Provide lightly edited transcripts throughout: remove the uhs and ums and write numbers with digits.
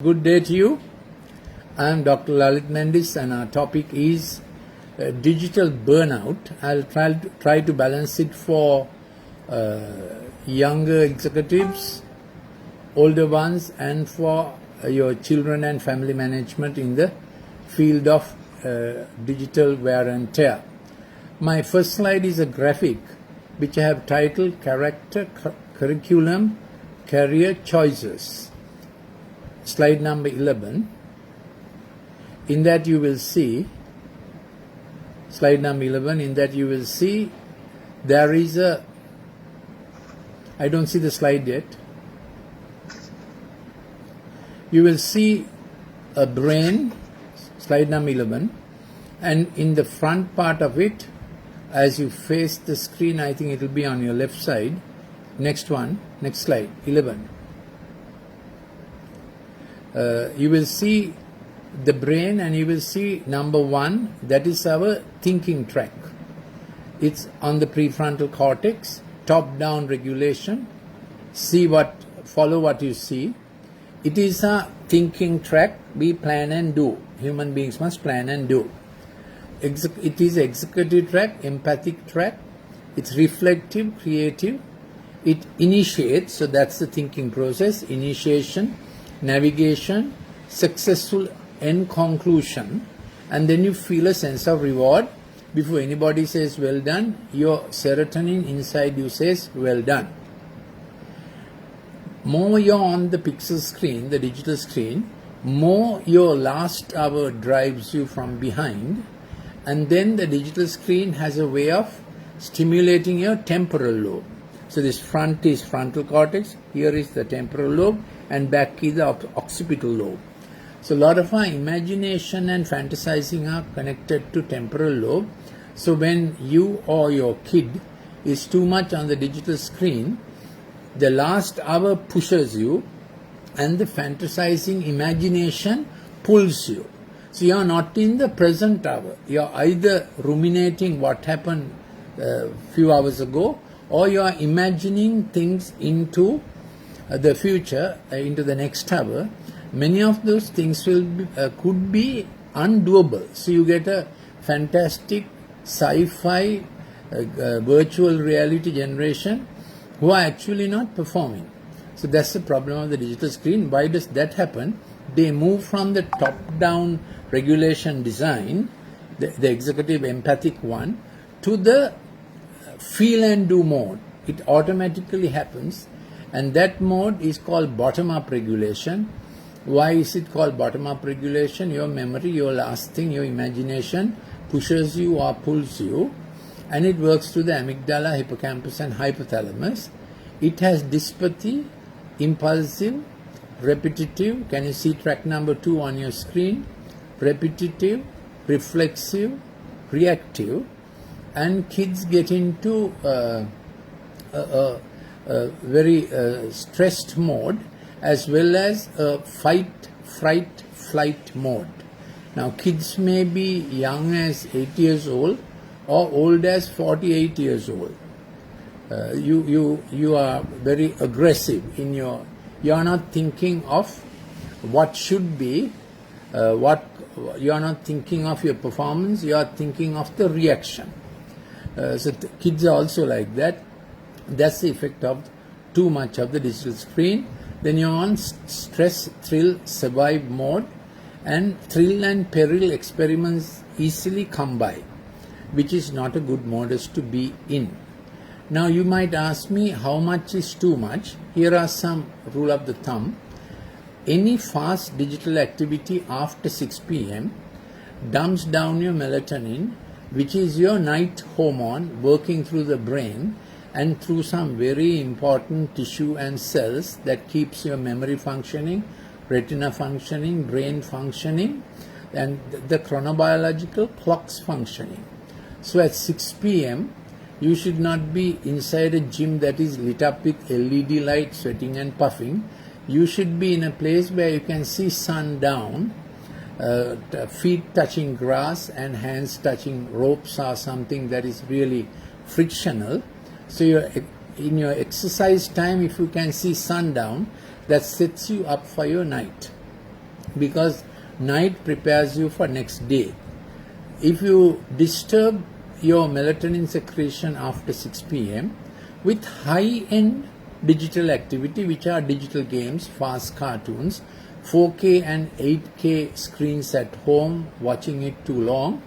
Good day to you. I am Dr. Lalit Mendis and our topic is digital burnout. I'll try to balance it for younger executives, older ones, and for your children and family management in the field of digital wear and tear. My first slide is a graphic which I have titled Character, Curriculum, Career Choices. Slide number 11. In that you will see, slide number 11, in that you will see there is a, I don't see the slide yet. You will see a brain, slide number 11, and in the front part of it, as you face the screen, I think it will be on your left side. Next one, next slide, 11. You will see the brain and you will see number 1, that is our thinking track. It's on the prefrontal cortex, top-down regulation, follow what you see. It is a thinking track, we plan and do. Human beings must plan and do. It is executive track, empathic track, it's reflective, creative, it initiates, so that's the thinking process, initiation, navigation, successful end conclusion, and then you feel a sense of reward. Before anybody says well done, your serotonin inside you says well done. More you're on the pixel screen, the digital screen, more your last hour drives you from behind, and then the digital screen has a way of stimulating your temporal lobe. So this front is frontal cortex, here is the temporal lobe, and back is the occipital lobe. So a lot of our imagination and fantasizing are connected to temporal lobe. So when you or your kid is too much on the digital screen, the last hour pushes you and the fantasizing imagination pulls you. So you are not in the present hour. You are either ruminating what happened a few hours ago, or you are imagining things into the future, into the next hour. Many of those things could be undoable. So you get a fantastic sci-fi virtual reality generation who are actually not performing. So that's the problem of the digital screen. Why does that happen? They move from the top-down regulation design, the executive empathic one, to the feel and do mode. It automatically happens, and that mode is called bottom-up regulation. Why is it called bottom-up regulation? Your memory, your last thing, your imagination pushes you or pulls you, and it works through the amygdala, hippocampus, and hypothalamus. It has dyspathy, impulsive, repetitive. Can you see track number 2 on your screen? Repetitive, reflexive, reactive, and kids get into a very stressed mode, as well as a fight, fright, flight mode. Now kids may be young as 8 years old or old as 48 years old. You are very aggressive in you are not thinking of what should be, you are not thinking of your performance, you are thinking of the reaction. So kids are also like that. That's the effect of too much of the digital screen. Then you're on stress, thrill, survive mode, and thrill and peril experiments easily come by, which is not a good mode to be in. Now you might ask me, how much is too much? Here are some rule of the thumb. Any fast digital activity after 6 p.m. dumps down your melatonin, which is your night hormone working through the brain and through some very important tissue and cells that keeps your memory functioning, retina functioning, brain functioning, and the chronobiological clocks functioning. So at 6 p.m., you should not be inside a gym that is lit up with LED light, sweating and puffing. You should be in a place where you can see sun down, feet touching grass and hands touching ropes or something that is really frictional. So in your exercise time, if you can see sundown, that sets you up for your night. because night prepares you for next day. If you disturb your melatonin secretion after 6 p.m. with high-end digital activity, which are digital games, fast cartoons, 4K and 8K screens at home, watching it too long,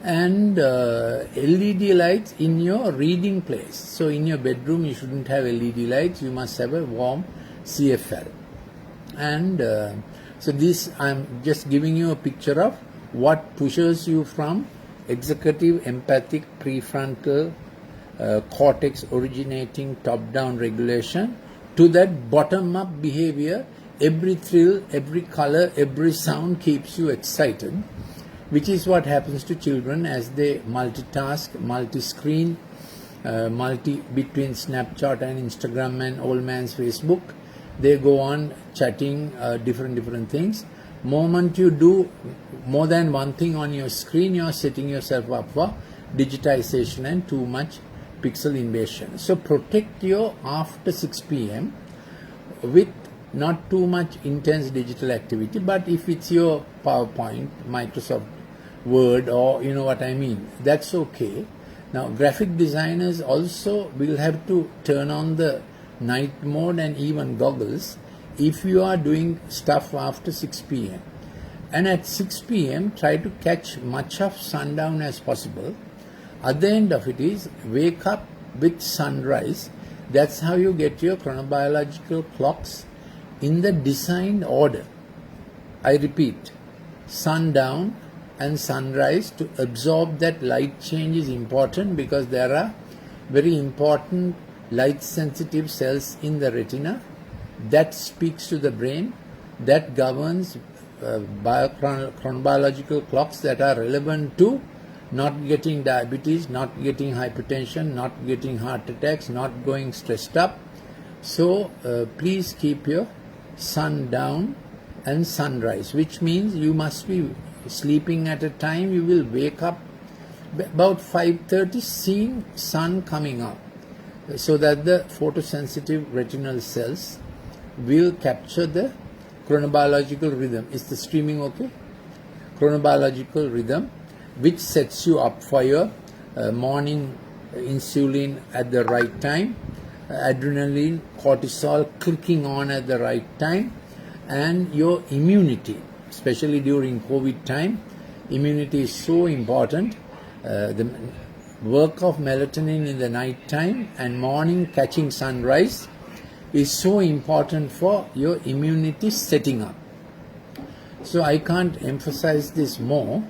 and LED lights in your reading place. So in your bedroom you shouldn't have LED lights, you must have a warm CFL. And so this, I'm just giving you a picture of what pushes you from executive empathic prefrontal cortex originating top-down regulation to that bottom-up behavior. Every thrill, every color, every sound keeps you excited, which is what happens to children as they multitask, multi-screen, between Snapchat and Instagram and old man's Facebook. They go on chatting different things. Moment you do more than one thing on your screen, you are setting yourself up for digitization and too much pixel invasion. So protect your after 6 p.m. with not too much intense digital activity, but if it's your PowerPoint, Microsoft Word, or you know what I mean, that's okay. Now graphic designers also will have to turn on the night mode and even goggles if you are doing stuff after 6 p.m. And at 6 p.m. try to catch much of sundown as possible. Other end of it is wake up with sunrise. That's how you get your chronobiological clocks in the designed order. I repeat, sundown and sunrise to absorb that light change is important because there are very important light sensitive cells in the retina that speaks to the brain, that governs chronobiological clocks that are relevant to not getting diabetes, not getting hypertension, not getting heart attacks, not going stressed up. So please keep your sundown and sunrise, which means you must be sleeping at a time you will wake up about 5:30 seeing sun coming up, so that the photosensitive retinal cells will capture the chronobiological rhythm. Is the streaming okay? Chronobiological rhythm, which sets you up for your morning insulin at the right time, adrenaline, cortisol clicking on at the right time, and your immunity, especially during COVID time. Immunity is so important. The work of melatonin in the night time and morning catching sunrise is so important for your immunity setting up. So I can't emphasize this more.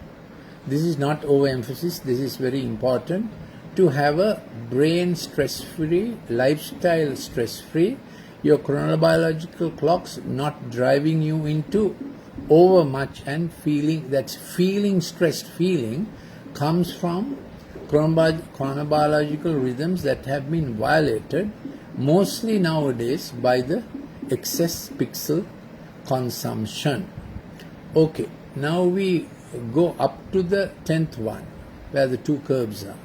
This is not overemphasis. This is very important to have a brain stress-free, lifestyle stress-free, your chronobiological clocks not driving you into overmuch and feeling, that feeling stressed feeling comes from chronobiological rhythms that have been violated mostly nowadays by the excess pixel consumption. Okay, now we go up to the 10th one where the two curves are.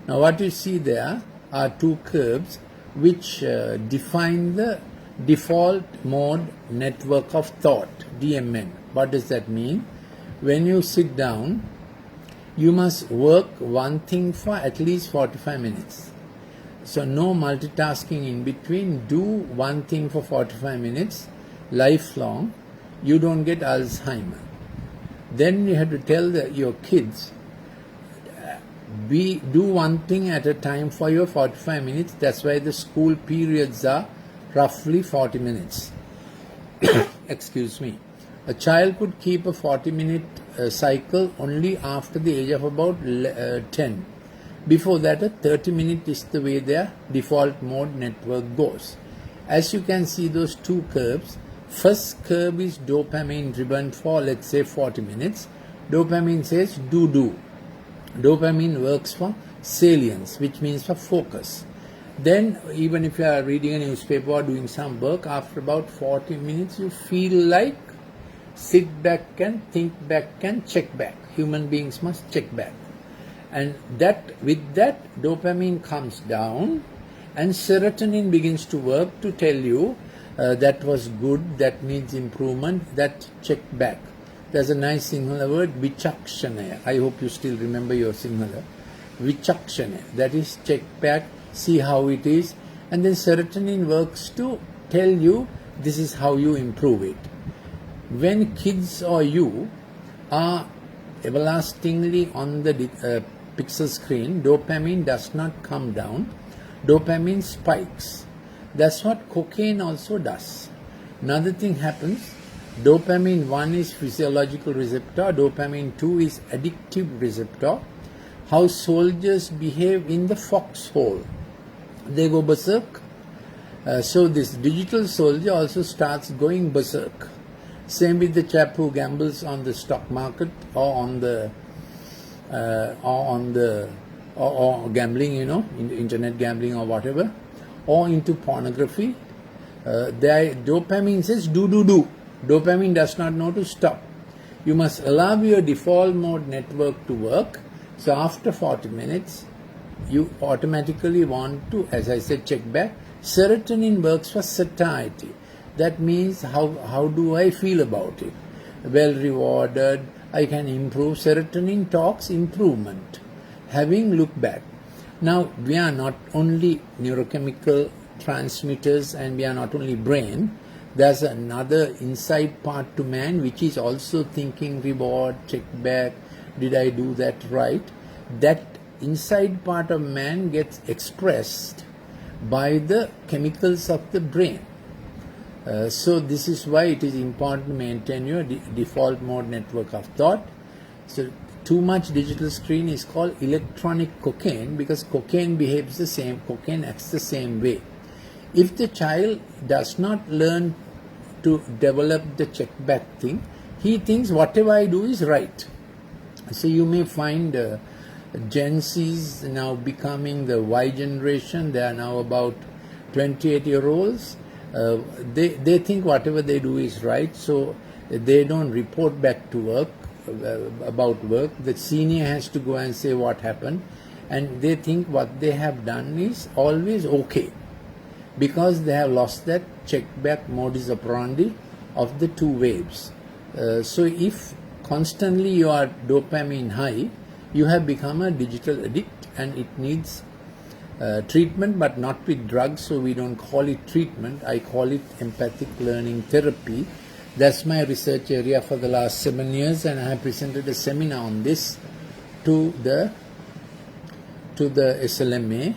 Now what you see there are two curves which define the default mode network of thought, DMN. What does that mean? When you sit down, you must work one thing for at least 45 minutes. So no multitasking in between. Do one thing for 45 minutes, lifelong. You don't get Alzheimer. Then you have to tell your kids, do one thing at a time for your 45 minutes. That's why the school periods are roughly 40 minutes. Excuse me. A child could keep a 40-minute cycle only after the age of about 10. Before that, a 30-minute is the way their default mode network goes. As you can see, those two curves, first curve is dopamine driven for, let's say, 40 minutes. Dopamine says do. Dopamine works for salience, which means for focus. Then even if you are reading a newspaper or doing some work, after about 40 minutes you feel like sit back and think back and check back. Human beings must check back. And with that dopamine comes down and serotonin begins to work to tell you that was good, that needs improvement, that check back. There's a nice Sinhala word, Vichakshanaya. I hope you still remember your Sinhala. Vichakshanaya, that is check back, see how it is, and then serotonin works to tell you this is how you improve it. When kids or you are everlastingly on the pixel screen, dopamine does not come down, dopamine spikes. That's what cocaine also does. Another thing happens, dopamine 1 is physiological receptor, dopamine 2 is addictive receptor. How soldiers behave in the foxhole. They go berserk. So this digital soldier also starts going berserk. Same with the chap who gambles on the stock market or on the or gambling, internet gambling or whatever, or into pornography. Their dopamine says do. Dopamine does not know to stop. You must allow your default mode network to work. So after 40 minutes, you automatically want to, as I said, check back. Serotonin works for satiety. That means how do I feel about it? Well rewarded, I can improve. Serotonin talks improvement. Having look back. Now we are not only neurochemical transmitters and we are not only brain. There's another inside part to man which is also thinking reward, check back, did I do that right? That inside part of man gets expressed by the chemicals of the brain. So this is why it is important to maintain your default mode network of thought. So too much digital screen is called electronic cocaine because cocaine behaves the same, cocaine acts the same way. If the child does not learn to develop the check back thing, he thinks whatever I do is right. So you may find Gen Z's now becoming the Y generation. They are now about 28-year-olds. They think whatever they do is right, so they don't report back to work about work. The senior has to go and say what happened, and they think what they have done is always okay because they have lost that check back modus operandi of the two waves. So if constantly you are dopamine high, you have become a digital addict and it needs treatment, but not with drugs, so we don't call it treatment. I call it empathic learning therapy. That's my research area for the last 7 years, and I have presented a seminar on this to the SLMA.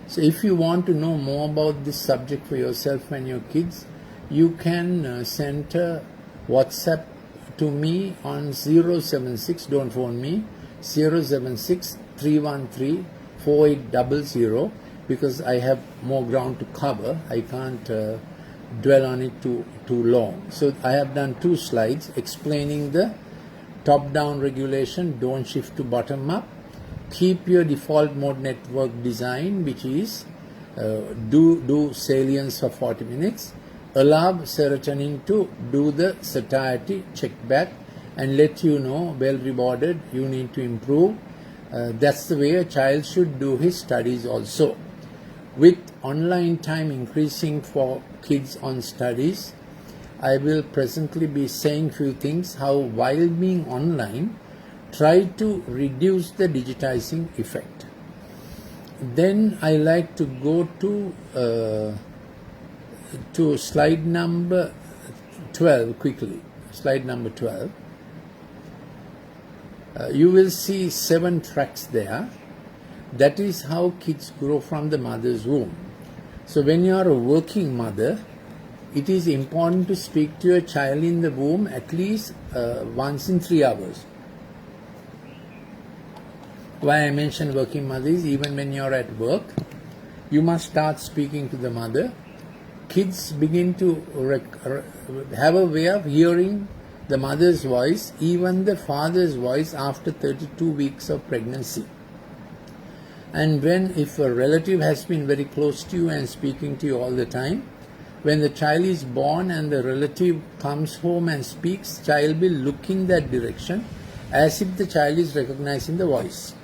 So if you want to know more about this subject for yourself and your kids, you can send a WhatsApp to me on 076, don't phone me, 076 313 4800, because I have more ground to cover. I can't dwell on it too long. So I have done 2 slides explaining the top-down regulation, don't shift to bottom-up. Keep your default mode network design, which is do salience for 40 minutes. Allow serotonin to do the satiety check back and let you know, well rewarded, you need to improve. That's the way a child should do his studies also. With online time increasing for kids on studies, I will presently be saying few things how while being online, try to reduce the digitizing effect. Then I like to go to slide number 12 quickly. Slide number 12. You will see 7 tracks there. That is how kids grow from the mother's womb. So when you are a working mother, it is important to speak to your child in the womb at least once in 3 hours. Why I mention working mother is even when you are at work, you must start speaking to the mother. Kids begin to have a way of hearing the mother's voice, even the father's voice after 32 weeks of pregnancy. And if a relative has been very close to you and speaking to you all the time, when the child is born and the relative comes home and speaks, child will look in that direction as if the child is recognizing the voice.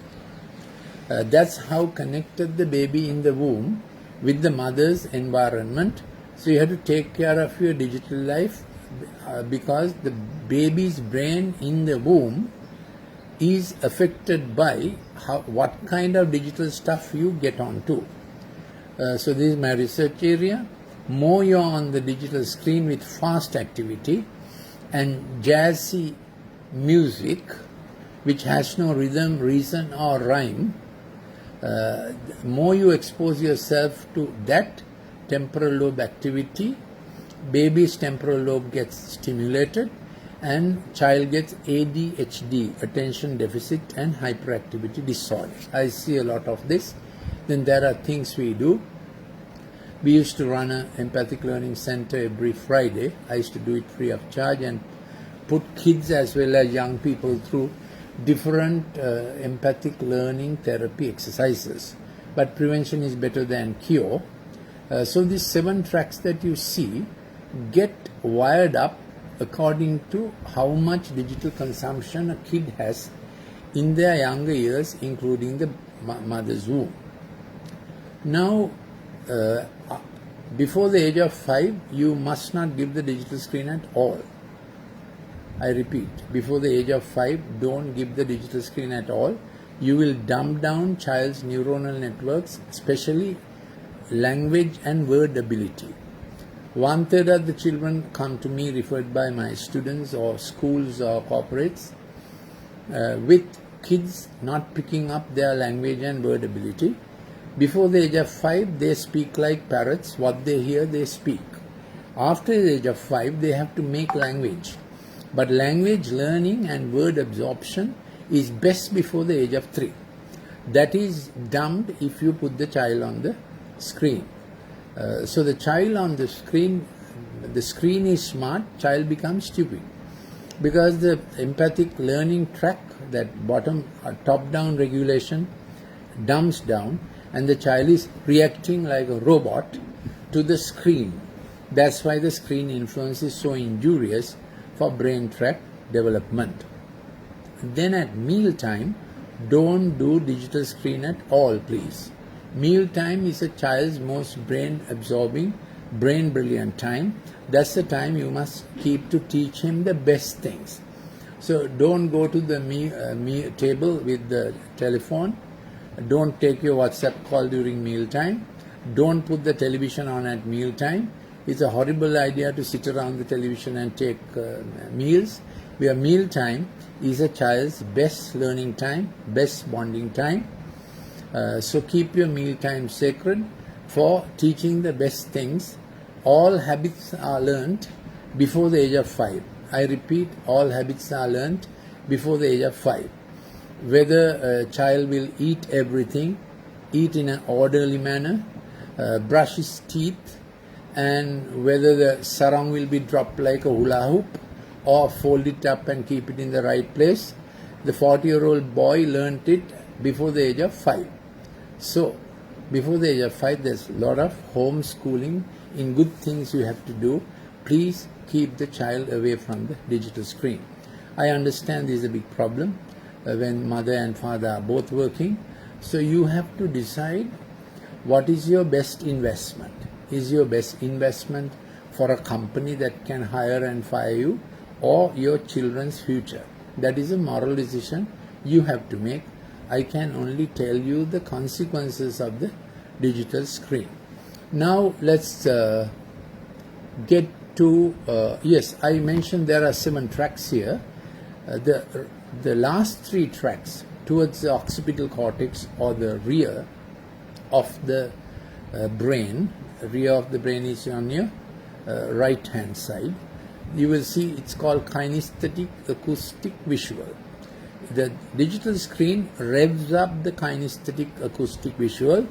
That's how connected the baby in the womb with the mother's environment. So you have to take care of your digital life because the baby's brain in the womb is affected by what kind of digital stuff you get onto. So this is my research area. More you're on the digital screen with fast activity and jazzy music which has no rhythm, reason or rhyme, more you expose yourself to that temporal lobe activity, baby's temporal lobe gets stimulated and child gets ADHD, attention deficit and hyperactivity disorder. I see a lot of this. Then there are things we do. We used to run an empathic learning center every Friday. I used to do it free of charge and put kids as well as young people through different empathic learning therapy exercises. But prevention is better than cure. So these 7 tracks that you see get wired up according to how much digital consumption a kid has in their younger years, including the mother's womb. Now, before the age of 5, you must not give the digital screen at all. I repeat, before the age of 5, don't give the digital screen at all. You will dumb down child's neuronal networks, especially language and word ability. 1/3 of the children come to me referred by my students or schools or corporates with kids not picking up their language and word ability. Before the age of 5, they speak like parrots. What they hear, they speak. After the age of 5, they have to make language. But language learning and word absorption is best before the age of 3. That is dumbed if you put the child on the screen. So the child on the screen is smart, child becomes stupid. Because the empathic learning track, that top-down regulation, dumbs down, and the child is reacting like a robot to the screen. That's why the screen influence is so injurious for brain tract development. Then at meal time, don't do digital screen at all, please. Meal time is a child's most brain absorbing, brain brilliant time. That's the time you must keep to teach him the best things. So don't go to the meal table with the telephone. Don't take your WhatsApp call during meal time. Don't put the television on at meal time. It's a horrible idea to sit around the television and take meals. Where meal time is a child's best learning time, best bonding time. So keep your meal time sacred for teaching the best things. All habits are learnt before the age of 5. I repeat, all habits are learnt before the age of 5. Whether a child will eat everything, eat in an orderly manner, brush his teeth, and whether the sarong will be dropped like a hula hoop or fold it up and keep it in the right place. The 40-year-old boy learnt it before the age of 5. So, before the age of 5, there's a lot of homeschooling in good things you have to do. Please keep the child away from the digital screen. I understand this is a big problem when mother and father are both working. So you have to decide what is your best investment. Is your best investment for a company that can hire and fire you, or your children's future? That is a moral decision you have to make. I can only tell you the consequences of the digital screen. Now let's get to, yes, I mentioned there are 7 tracks here. The last 3 tracks towards the occipital cortex or the rear of the brain, rear of the brain is on your right hand side. You will see it's called kinesthetic, acoustic, visual. The digital screen revs up the kinesthetic, acoustic, visual.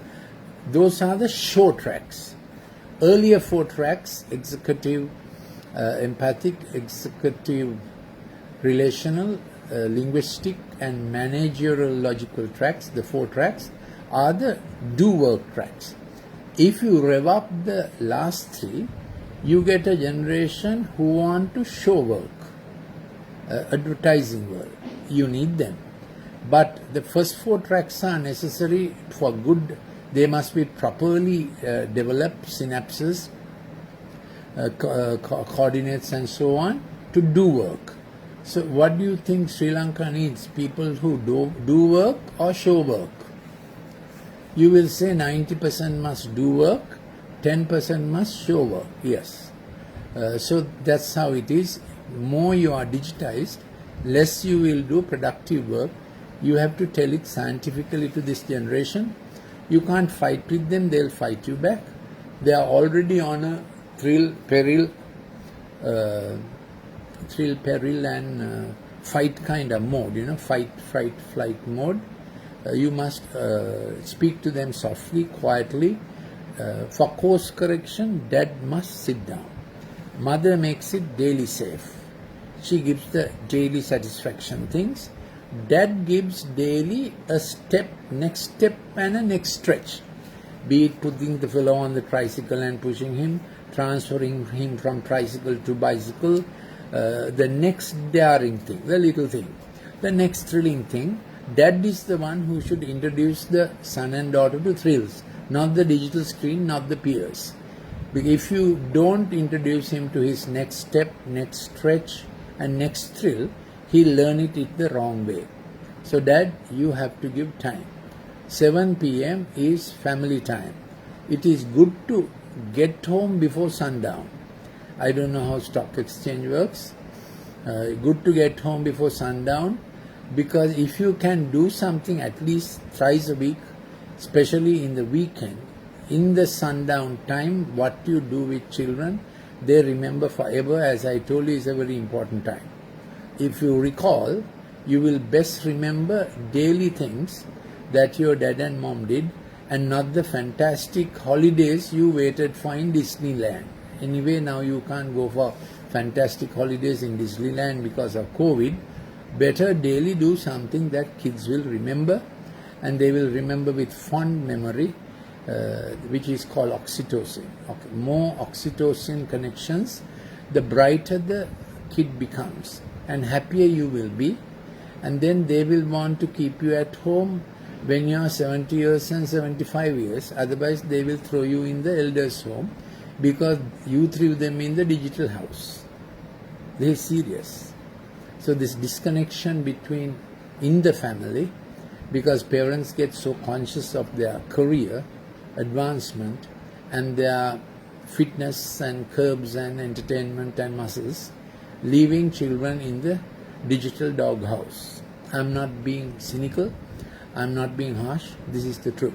Those are the show tracks. Earlier 4 tracks, executive, empathic, executive, relational, linguistic and managerial logical tracks, the 4 tracks, are the do work tracks. If you rev up the last 3, you get a generation who want to show work, advertising work. You need them. But the first 4 tracks are necessary for good. They must be properly developed synapses coordinates and so on to do work. So what do you think Sri Lanka needs? People who do work or show work? You will say 90% must do work, 10% must show work. Yes. So that's how it is. More you are digitized, less you will do productive work. You have to tell it scientifically to this generation. You can't fight with them, they'll fight you back. They are already on a thrill, peril, and fight kind of mode, fight, flight mode. You must speak to them softly, quietly. For course correction, dad must sit down. Mother makes it daily safe. She gives the daily satisfaction things. Dad gives daily a step, next step and a next stretch. Be it putting the fellow on the tricycle and pushing him, transferring him from tricycle to bicycle, the next daring thing, the little thing, the next thrilling thing. Dad is the one who should introduce the son and daughter to thrills, not the digital screen, not the peers. Because if you don't introduce him to his next step, next stretch and next thrill, he'll learn it the wrong way. So Dad, you have to give time. 7 p.m. is family time. It is good to get home before sundown. I don't know how stock exchange works. Good to get home before sundown, because if you can do something at least thrice a week, especially in the weekend, in the sundown time, what you do with children, they remember forever. As I told you, is a very important time. If you recall, you will best remember daily things that your dad and mom did, and not the fantastic holidays you waited for in Disneyland. Anyway, now you can't go for fantastic holidays in Disneyland because of COVID. Better daily do something that kids will remember, and they will remember with fond memory, which is called oxytocin. Okay. More oxytocin connections, the brighter the kid becomes, and happier you will be. And then they will want to keep you at home when you are 70 years and 75 years. Otherwise, they will throw you in the elders' home because you threw them in the digital house. They are serious. So this disconnection between in the family, because parents get so conscious of their career advancement and their fitness and curbs and entertainment and muscles, leaving children in the digital doghouse. I'm not being cynical, I'm not being harsh, this is the truth.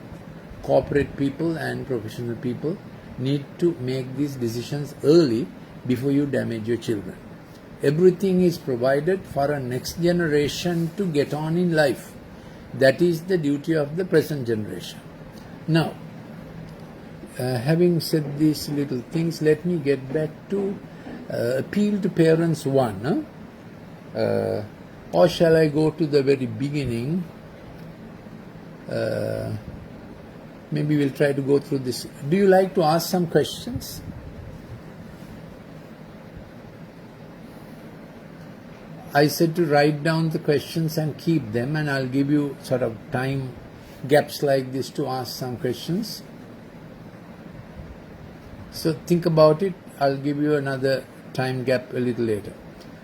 Corporate people and professional people need to make these decisions early before you damage your children. Everything is provided for a next generation to get on in life. That is the duty of the present generation. Now, having said these little things, let me get back to appeal to parents 1. Or shall I go to the very beginning? Maybe we'll try to go through this. Do you like to ask some questions? I said to write down the questions and keep them, and I'll give you sort of time gaps like this to ask some questions. So think about it. I'll give you another time gap a little later.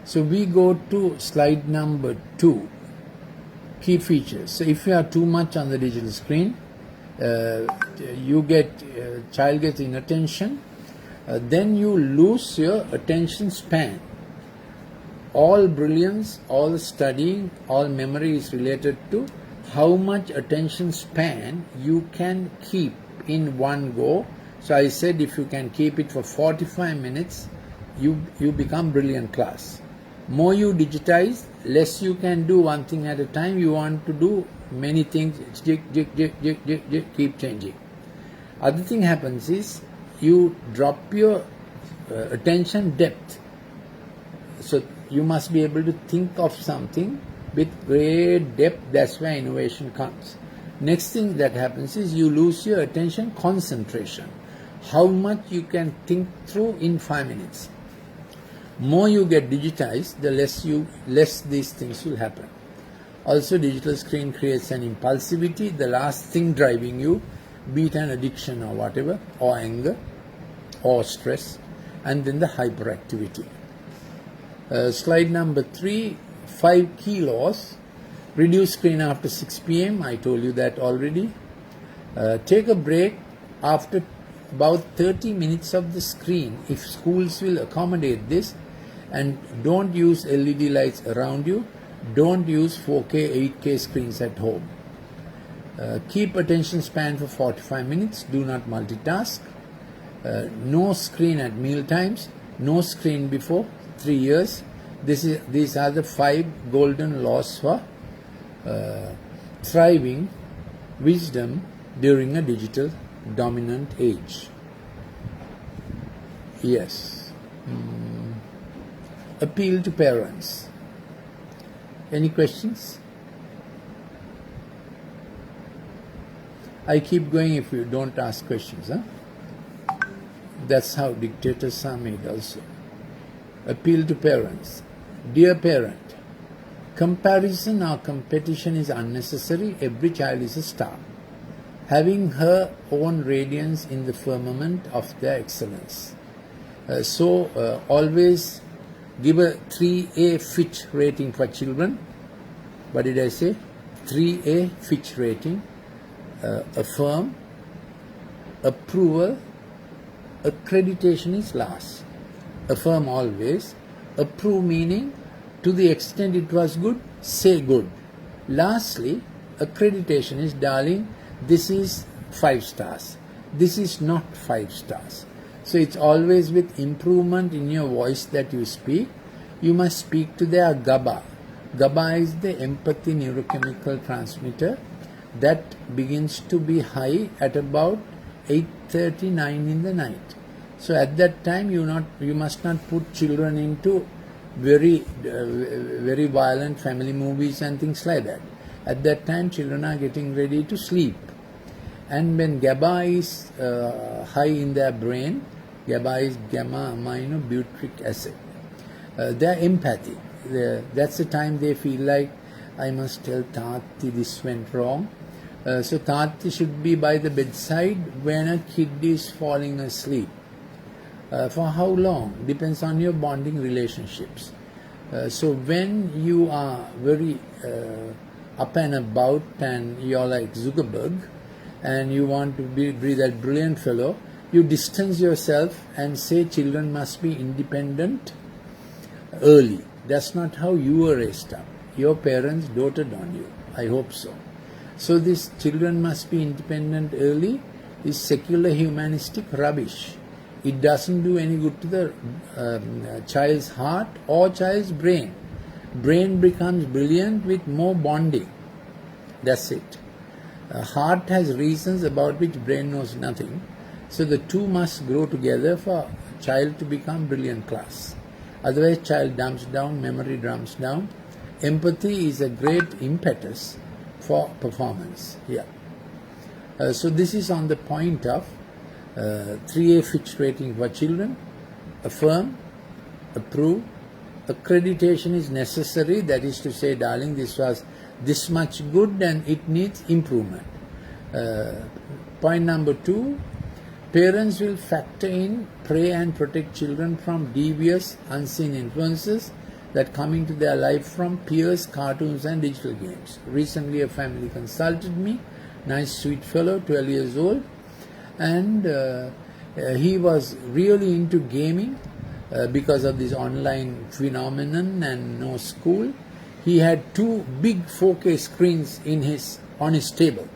So we go to slide number 2, key features. So if you are too much on the digital screen, child gets inattention, then you lose your attention span. All brilliance, all studying, all memory is related to how much attention span you can keep in one go. So I said if you can keep it for 45 minutes, you become brilliant class. More you digitize, less you can do one thing at a time. You want to do many things, keep changing. Other thing happens is you drop your attention depth. So you must be able to think of something with great depth. That's where innovation comes. Next thing that happens is you lose your attention concentration. How much you can think through in 5 minutes. More you get digitized, the less these things will happen. Also, digital screen creates an impulsivity, the last thing driving you, be it an addiction or whatever, or anger, or stress. and then the hyperactivity. Slide number 3, 5 key laws. Reduce screen after 6 p.m. I told you that already. Take a break after about 30 minutes of the screen if schools will accommodate this, and don't use LED lights around you. Don't use 4K, 8K screens at home. Keep attention span for 45 minutes. Do not multitask. No screen at meal times. No screen before 3 years. These are the 5 golden laws for thriving wisdom during a digital dominant age. Yes. Appeal to parents. Any questions? I keep going if you don't ask questions. Huh? That's how dictators are made also. Appeal to parents. Dear parent, comparison or competition is unnecessary. Every child is a star, having her own radiance in the firmament of their excellence. So always give a 3A Fitch rating for children. What did I say? 3A Fitch rating. Affirm, approval, accreditation is last. Affirm always. Approve meaning to the extent it was good, say good. Lastly, accreditation is, darling, this is 5 stars. This is not 5 stars. So it's always with improvement in your voice that you speak. You must speak to their GABA. GABA is the empathy neurochemical transmitter that begins to be high at about 8:39 in the night. So at that time you must not put children into very violent family movies and things like that. At that time children are getting ready to sleep. And when GABA is high in their brain, GABA is gamma amino butyric acid. Their empathy. That's the time they feel like, I must tell Tati this went wrong. So Tati should be by the bedside when a kid is falling asleep. For how long? Depends on your bonding relationships. So when you are very up and about and you're like Zuckerberg and you want to be that brilliant fellow, you distance yourself and say children must be independent early. That's not how you were raised up. Your parents doted on you. I hope so. So this children must be independent early is secular humanistic rubbish. It doesn't do any good to the child's heart or child's brain. Brain becomes brilliant with more bonding. That's it. Heart has reasons about which brain knows nothing. So the two must grow together for child to become brilliant class. Otherwise child dumps down, memory dumps down. Empathy is a great impetus for performance. Yeah. So this is on the point of 3A Fitch rating for children. Affirm, approve. Accreditation is necessary. That is to say, darling, this was this much good and it needs improvement. Point number 2, parents will factor in, pray and protect children from devious, unseen influences that come into their life from peers, cartoons and digital games. Recently a family consulted me, nice sweet fellow, 12 years old, and he was really into gaming because of this online phenomenon and no school. He had 2 big 4K screens on his table.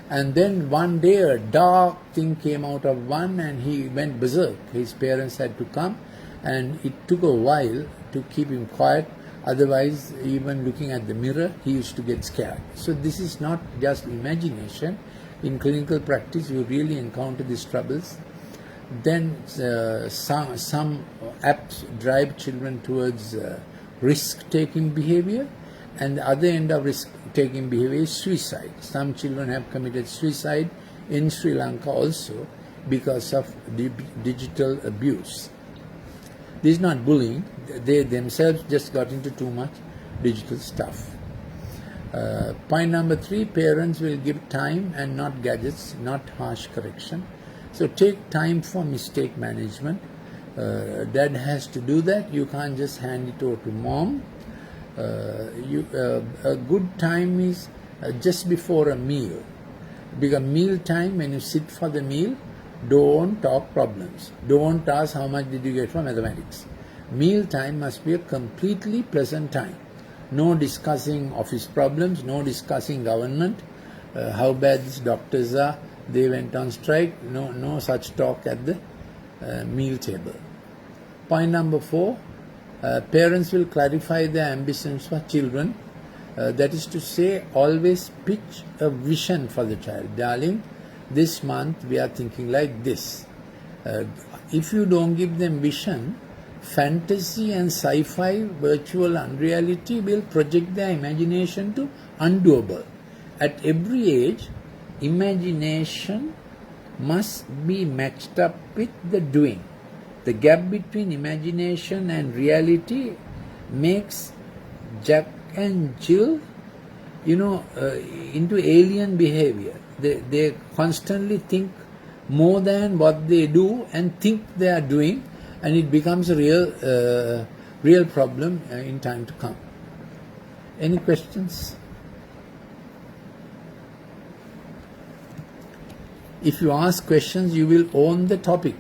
And then one day a dark thing came out of one and he went berserk. His parents had to come and it took a while to keep him quiet. Otherwise, even looking at the mirror, he used to get scared. So this is not just imagination. In clinical practice, you really encounter these troubles. Then some apps drive children towards risk-taking behavior, and the other end of risk-taking behavior is suicide. Some children have committed suicide in Sri Lanka also because of digital abuse. This is not bullying. They themselves just got into too much digital stuff. Point number 3, parents will give time and not gadgets, not harsh correction. So take time for mistake management. Dad has to do that. You can't just hand it over to mom. A good time is just before a meal. Because meal time, when you sit for the meal, don't talk problems. Don't ask how much did you get for mathematics. Meal time must be a completely pleasant time. No discussing office problems, no discussing government, how bad these doctors are, they went on strike, no such talk at the meal table. Point number 4, parents will clarify their ambitions for children. That is to say, always pitch a vision for the child. Darling, this month we are thinking like this. If you don't give them vision, fantasy and sci-fi, virtual unreality will project their imagination to undoable. At every age, imagination must be matched up with the doing. The gap between imagination and reality makes Jack and Jill, into alien behavior. They constantly think more than what they do and think they are doing, and it becomes a real problem in time to come. Any questions? If you ask questions, you will own the topic.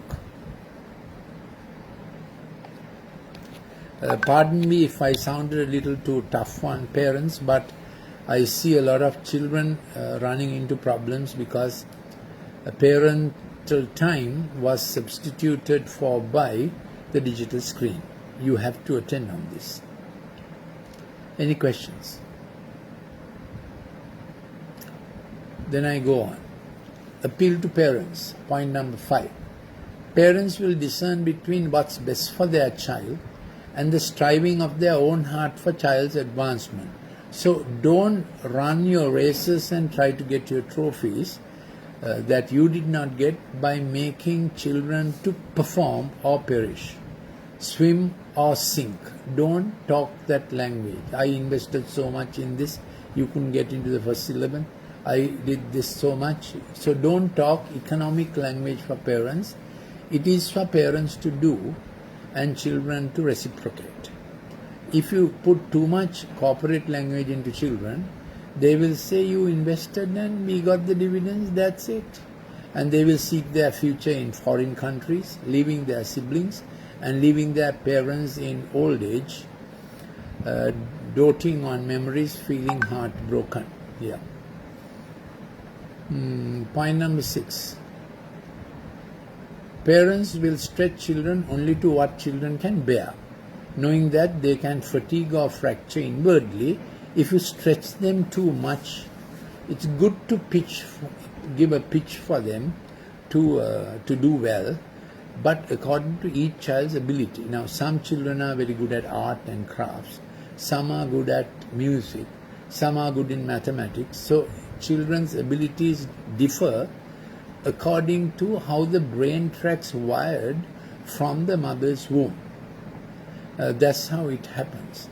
Pardon me if I sounded a little too tough on parents, but I see a lot of children running into problems because parental time was substituted for by the digital screen. You have to attend on this. Any questions? Then I go on. Appeal to parents. Point number 5. Parents will discern between what's best for their child and the striving of their own heart for child's advancement. So don't run your races and try to get your trophies that you did not get by making children to perform or perish, swim or sink. Don't talk that language. I invested so much in this, you couldn't get into the first 11. I did this so much. So don't talk economic language for parents. It is for parents to do and children to reciprocate. If you put too much corporate language into children, they will say you invested and we got the dividends, that's it. And they will seek their future in foreign countries, leaving their siblings and leaving their parents in old age, doting on memories, feeling heartbroken. Yeah. Point number 6. Parents will stretch children only to what children can bear, knowing that they can fatigue or fracture inwardly. If you stretch them too much, it's good to give a pitch for them to do well, but according to each child's ability. Now, some children are very good at art and crafts, some are good at music, some are good in mathematics. So children's abilities differ according to how the brain tracks wired from the mother's womb. That's how it happens.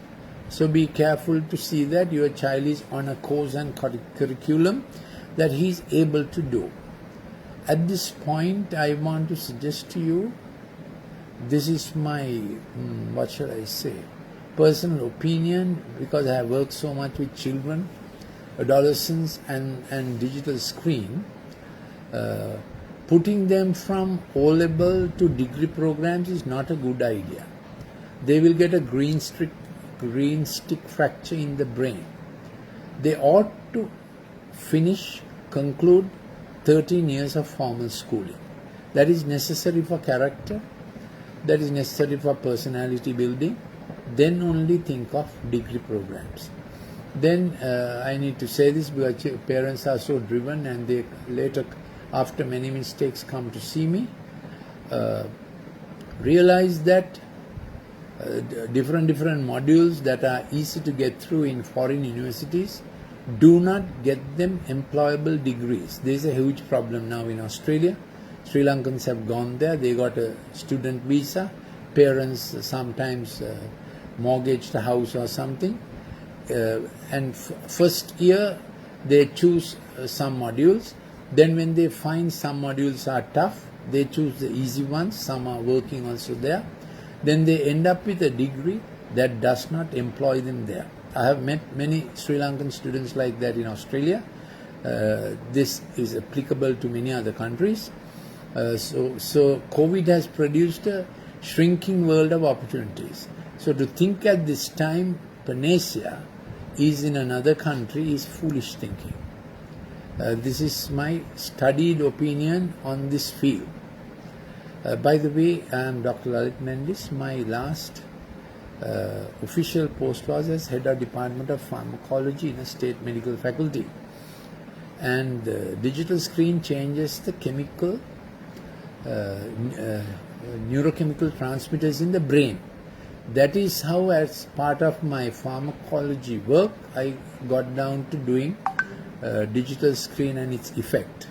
So be careful to see that your child is on a course and curriculum that he is able to do. At this point, I want to suggest to you, this is my, personal opinion, because I have worked so much with children, adolescents and digital screen. Putting them from O-level to degree programs is not a good idea. They will get a green stick fracture in the brain. They ought to conclude 13 years of formal schooling. That is necessary for character, that is necessary for personality building. Then only think of degree programs. Then I need to say this because parents are so driven and they later, after many mistakes, come to see me. Realize that different modules that are easy to get through in foreign universities, do not get them employable degrees. There is a huge problem now in Australia. Sri Lankans have gone there. They got a student visa. Parents sometimes mortgage the house or something. And first year they choose some modules. Then when they find some modules are tough, They choose the easy ones. Some are working also there. Then they end up with a degree that does not employ them there. I have met many Sri Lankan students like that in Australia. This is applicable to many other countries. So COVID has produced a shrinking world of opportunities. So to think at this time Panacea is in another country is foolish thinking. This is my studied opinion on this field. By the way, I am Dr. Lalit Mendis. My last official post was as head of Department of Pharmacology in a state medical faculty. And the digital screen changes the chemical, neurochemical transmitters in the brain. That is how, as part of my pharmacology work, I got down to doing digital screen and its effect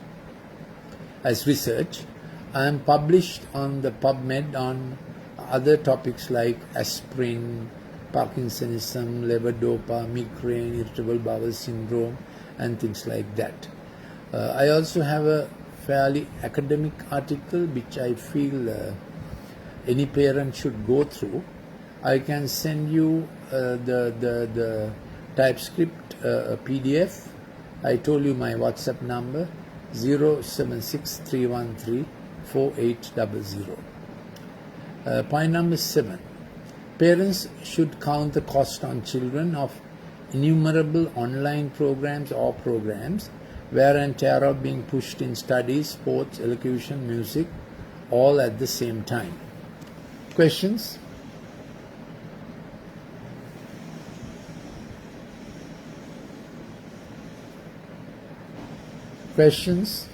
as research. I am published on the PubMed on other topics like aspirin, Parkinsonism, levodopa, migraine, irritable bowel syndrome, and things like that. I also have a fairly academic article which I feel any parent should go through. I can send you the TypeScript PDF. I told you my WhatsApp number 076-313-4800. Point number 7. Parents should count the cost on children of innumerable online programs or programs wear and tear of being pushed in studies, sports, elocution, music, all at the same time. Questions? Questions?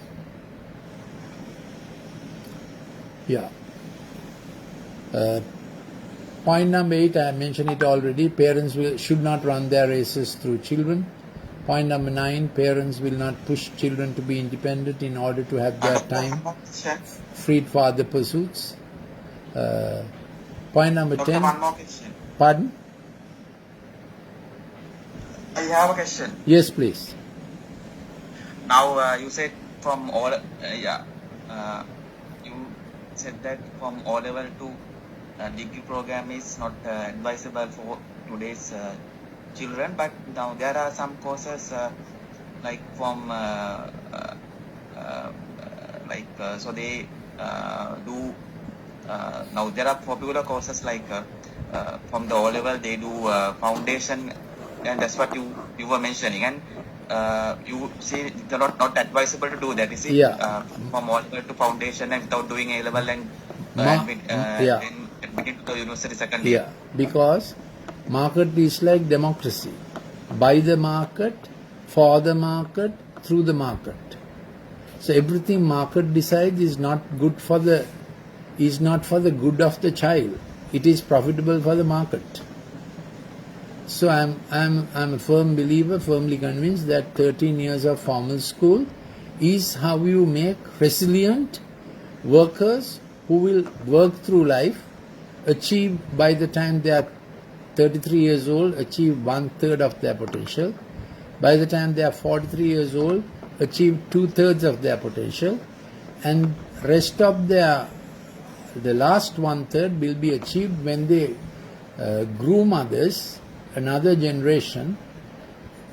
Yeah. Point number 8, I mentioned it already. Parents should not run their races through children. Point number 9, parents will not push children to be independent in order to have their time freed for other pursuits. Point number 10. One more question. Pardon? I have a question. Yes, please. Now you said from all, you said that from O level to degree program is not advisable for today's children, but now there are some courses like from so they do now there are popular courses like from the O level they do foundation, and that's what you were mentioning, and you see it's not advisable to do that, is it? Yeah. From O level to foundation and without doing A level and yeah. then admitting to the university second year. Yeah, because market is like democracy. By the market, for the market, through the market. So everything market decides is not for the good of the child. It is profitable for the market. So I'm a firm believer, firmly convinced that 13 years of formal school is how you make resilient workers who will work through life, achieve by the time they are 33 years old, achieve 1/3 of their potential. By the time they are 43 years old, achieve 2/3 of their potential, and rest of the last 1/3 will be achieved when they groom others. Another generation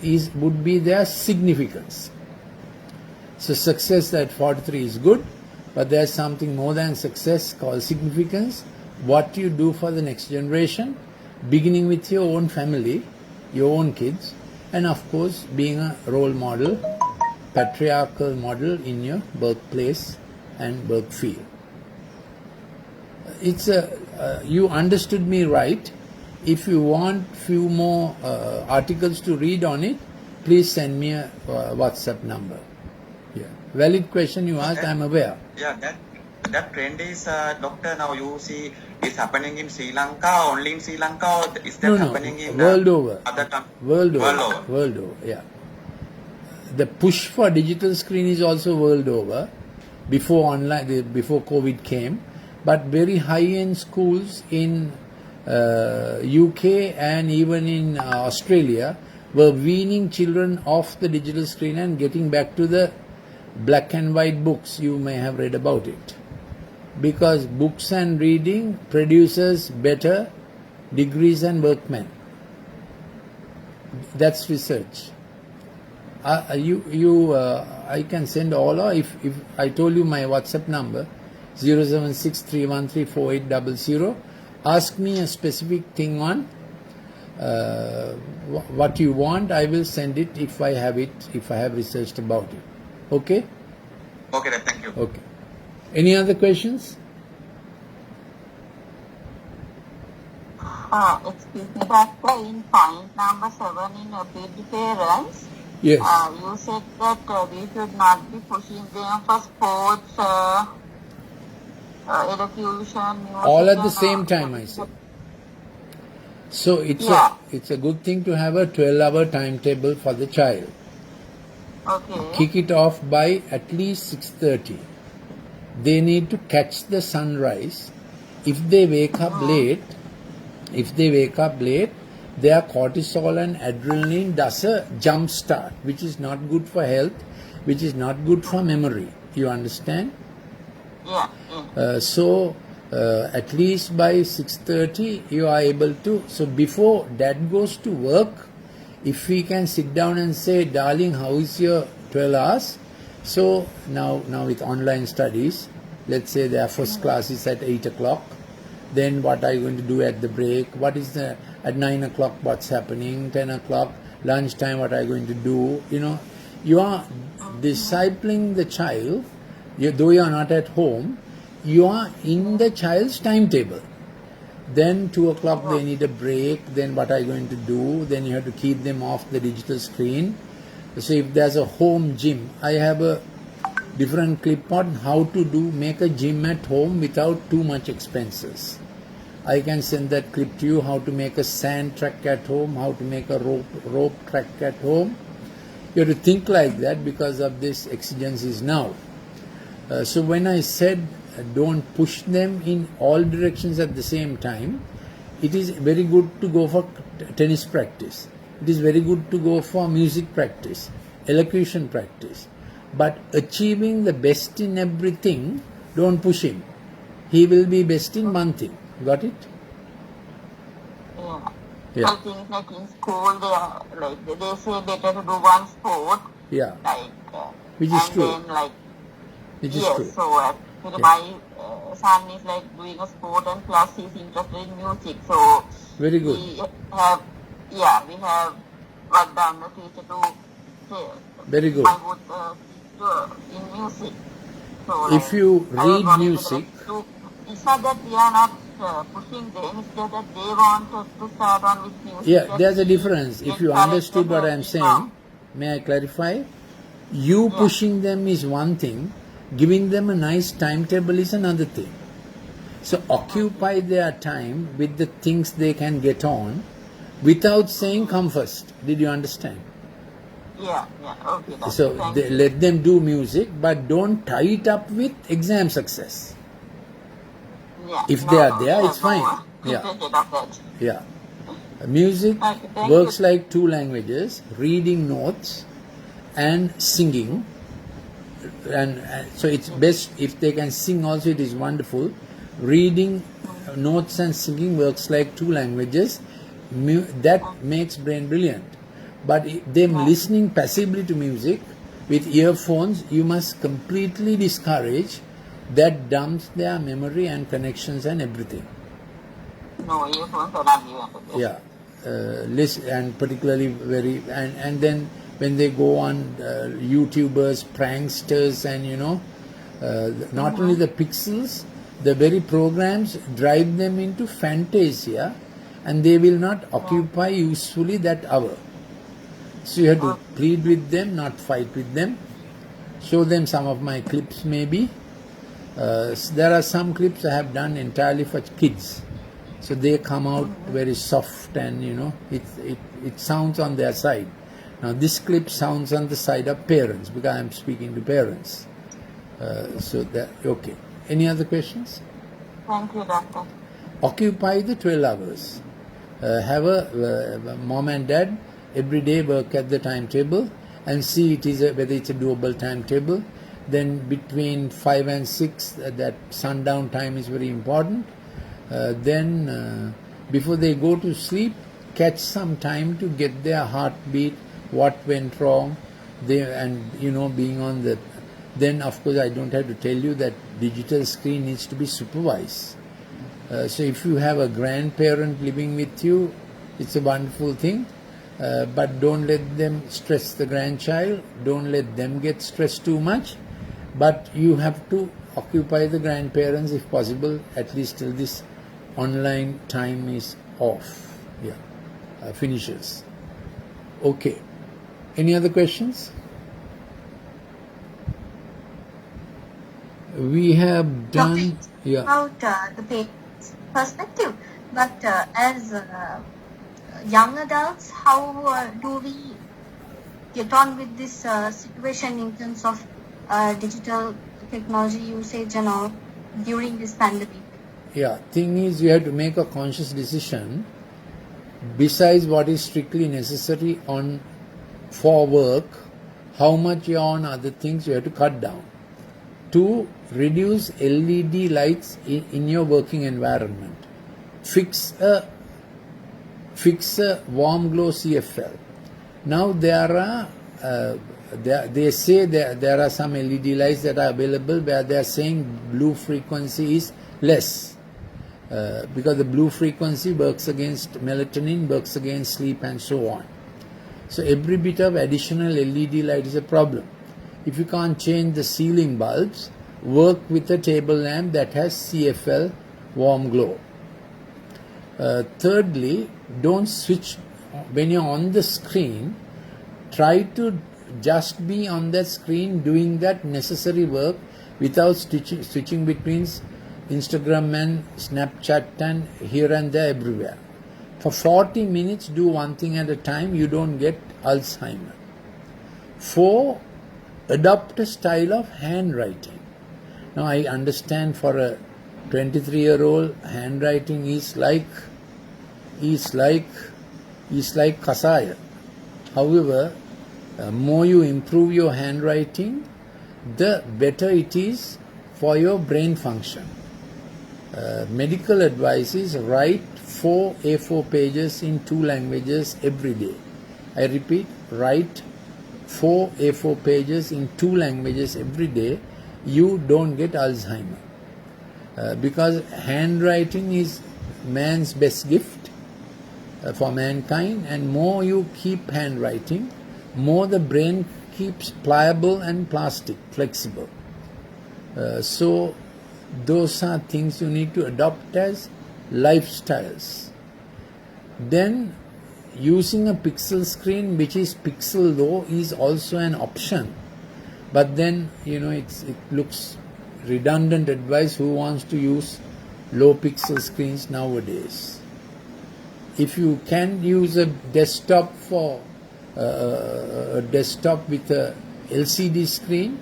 would be their significance. So success at 43 is good, but there's something more than success called significance. What you do for the next generation, beginning with your own family, your own kids, and of course being a role model, patriarchal model in your workplace and work field. It's you understood me right. If you want few more articles to read on it, please send me a WhatsApp number. Yeah, valid question you asked. I'm aware. Yeah, that trend is, doctor, now you see is happening in Sri Lanka, only in Sri Lanka, or is that happening in world over? Other countries? World over. Yeah. The push for digital screen is also world over. Before COVID came, but very high-end schools in UK and even in Australia were weaning children off the digital screen and getting back to the black and white books. You may have read about it. because books and reading produces better degrees and workmen. That's research. I can send all, or if I told you my WhatsApp number 07631348800, ask me a specific thing on what you want. I will send it if I have researched about it. Okay? Okay, then, thank you. Okay. Any other questions? Excuse me, Doctor, in point number 7 in repeat parents, Yes. you said that we should not be pushing them for sports, elocution, music. All at the and same time, I said. So it's Yeah. a good thing to have a 12-hour timetable for the child. Okay. Kick it off by at least 6:30. They need to catch the sunrise. If they wake up late, their cortisol and adrenaline does a jump start, which is not good for health, which is not good for memory. You understand? Yeah. Yeah. So at least by 6:30 you are able to. So before dad goes to work, if we can sit down and say, darling, how is your 12 hours? So now with online studies, let's say their first class is at 8 o'clock. Then what are you going to do at the break? What is at 9 o'clock, what's happening? 10 o'clock, lunchtime, what are you going to do? You are discipling the child, though you are not at home, you are in the child's timetable. Then 2 o'clock they need a break, then what are you going to do? Then you have to keep them off the digital screen. So if there's a home gym, I have a different clip on how to make a gym at home without too much expenses. I can send that clip to you, how to make a sand track at home, how to make a rope track at home. You have to think like that because of this exigencies now. So when I said don't push them in all directions at the same time, it is very good to go for tennis practice. It is very good to go for music practice, elocution practice. But achieving the best in everything, don't push him. He will be best in one thing. Got it? Yeah. Yeah. I think like in school they say better to do one sport. Yeah. Like Which is and true. then like Which is yes, true. so actually my son is like doing a sport and plus he's interested in music. So Very good. we have worked on the teacher to say Very good. I would do in music. So If you I was read worried music, it's not that we are not pushing them, it's just that they want us to start on with music. yeah, that there's a we difference. If you encourage understood them what to I'm keep saying, on. may I clarify? You Yeah. pushing them is one thing, giving them a nice timetable is another thing. So occupy their time with the things they can get on without saying come first. Did you understand? Yeah, okay. That's So thank you. let them do music, but don't tie it up with exam success. Yeah, If they are there, there's it's fine. no Yeah. intention of that. Yeah. Music Okay, thank works you. like two languages, reading notes and singing. And so it's best if they can sing also, it is wonderful. Reading notes and singing works like two languages. That makes brain brilliant. But them listening passively to music with earphones, you must completely discourage. That dumps their memory and connections and everything. No, earphones are not given to this. Yeah, list and particularly and then when they go on YouTubers, pranksters, and not only the pixels, the very programs drive them into fantasia, and they will not occupy usefully that hour. So you have to plead with them, not fight with them. Show them some of my clips maybe. There are some clips I have done entirely for kids. So they come out very soft and it sounds on their side. Now this clip sounds on the side of parents because I am speaking to parents. So that okay. Any other questions? Thank you, doctor. Occupy the 12 hours. Have a mom and dad every day work at the timetable and see whether it's a doable timetable. Then between 5 and 6, that sundown time is very important. Then before they go to sleep, catch some time to get their heartbeat, what went wrong, being on the. Then of course I don't have to tell you that digital screen needs to be supervised. So if you have a grandparent living with you, it's a wonderful thing. But don't let them stress the grandchild. Don't let them get stressed too much. But you have to occupy the grandparents if possible, at least till this online time is off. Finishes. Okay. Any other questions? We have done. About the parents' perspective, but as young adults, how do we get on with this situation in terms of digital technology usage and all during this pandemic? Thing is, you have to make a conscious decision. Besides what is strictly necessary for work, how much you are on other things you have to cut down. To reduce LED lights in your working environment. Fix a warm glow CFL. Now they say there are some LED lights that are available where they are saying blue frequency is less. Because the blue frequency works against melatonin, works against sleep and so on. So every bit of additional LED light is a problem. If you can't change the ceiling bulbs, work with a table lamp that has CFL warm glow. Thirdly, don't switch when you're on the screen. Try to just be on that screen doing that necessary work without switching between Instagram and Snapchat and here and there everywhere. For 40 minutes, do one thing at a time. You don't get Alzheimer. 4. Adopt a style of handwriting. Now I understand for a 23-year-old, handwriting is like kasaya. However, more you improve your handwriting, the better it is for your brain function. Medical advice is write 4 A4 pages in 2 languages every day. I repeat, write 4 A4 pages in 2 languages every day. You don't get Alzheimer. Because handwriting is man's best gift for mankind, and more you keep handwriting, more the brain keeps pliable and plastic, flexible. So those are things you need to adopt as lifestyles. Then using a pixel screen, which is pixel low, is also an option. But then, it looks redundant advice. Who wants to use low pixel screens nowadays? If you can use a desktop with a LCD screen,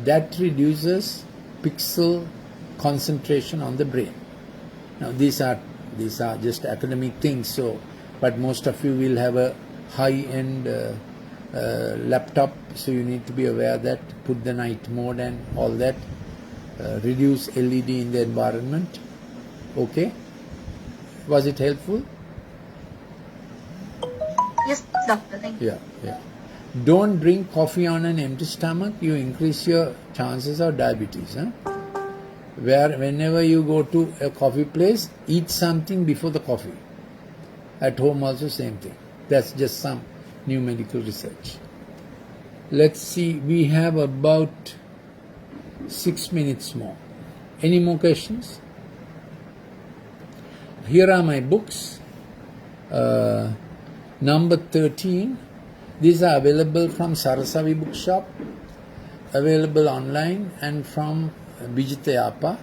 that reduces pixel concentration on the brain. Now these are just academic things. But most of you will have a high-end laptop, so you need to be aware that put the night mode and all that. Reduce LED in the environment. Okay? Was it helpful? Yes, doctor. Thank you. Yeah. Don't drink coffee on an empty stomach. You increase your chances of diabetes. Whenever you go to a coffee place, eat something before the coffee. At home also same thing. That's just some new medical research. Let's see, we have about 6 minutes more. Any more questions? Here are my books. Number 13. These are available from Sarasavi Bookshop, available online, and from Vijita Yapa.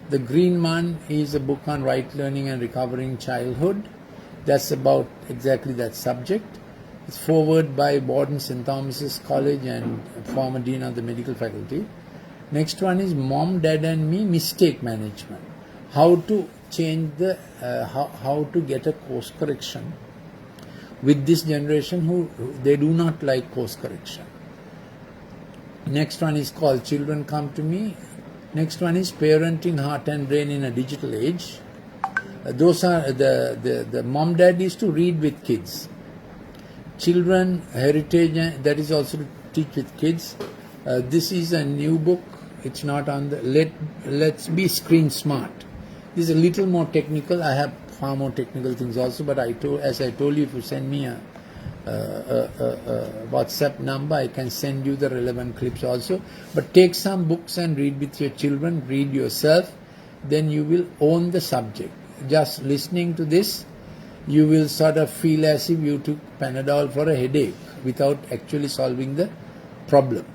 The green one is a book on right learning and recovering childhood. That's about exactly that subject. It's forward by Borden St. Thomas's College and former Dean of the Medical Faculty. Next one is Mom, Dad and Me, Mistake Management. How to change how to get a course correction with this generation who they do not like course correction. Next one is called Children Come to Me. Next one is Parenting Heart and Brain in a Digital Age. Those are the mom dad is to read with kids. Children Heritage, that is also to teach with kids. This is a new book. It's not on the let's be screen smart. This is a little more technical. I have far more technical things also, but as I told you, if you send me a WhatsApp number, I can send you the relevant clips also. But take some books and read with your children, read yourself, then you will own the subject. Just listening to this, you will sort of feel as if you took Panadol for a headache without actually solving the problem.